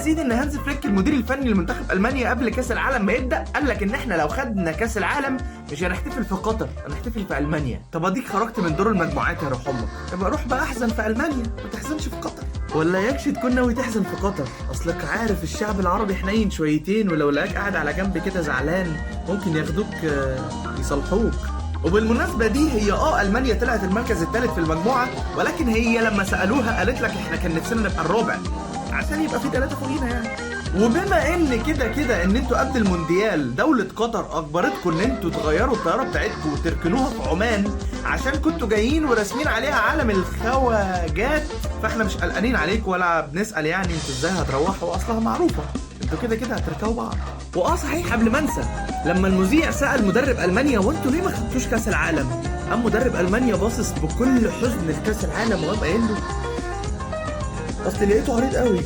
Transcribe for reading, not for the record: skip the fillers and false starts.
سيدي ان هانز فليك المدير الفني لمنتخب المانيا قبل كاس العالم ما يبدا قال لك ان احنا لو خدنا كاس العالم مش هنحتفل في قطر، هنحتفل في المانيا. طب اديك خرجت من دور المجموعات يا روح امك، يبقى روح بقى احزن في المانيا، ما تحزنش في قطر. ولا يكش تكون ناوي تحزن في قطر، اصلك عارف الشعب العربي حنين شويتين، ولو لقاك قاعد على جنب كده زعلان ممكن ياخدوك يصلحوك. وبالمناسبة دي هي المانيا طلعت المركز الثالث في المجموعة، ولكن هي لما سألوها قالت لك احنا كان نفسنا نبقى الرابع عشان يبقى في 3 فوقينا يعني. وبما ان كده ان انتوا قبل المونديال دولة قطر اجبرتكم ان انتوا تغيروا الطيارة بتاعتكم وتركنوها في عمان عشان كنتوا جايين وراسمين عليها علم الخواجات، فاحنا مش قلقانين عليكم ولا بنسأل يعني انتوا ازاي هتروحوا، اصلها معروفة انتوا كده هتركبوا بعض. صحيح قبل ما انسى، لما المذيع سأل مدرب المانيا وانتوا ليه ما خدتوش كاس العالم، قام مدرب المانيا باصص بكل حزن لكاس العالم وقام قايل له اصل لقيته عريض قوي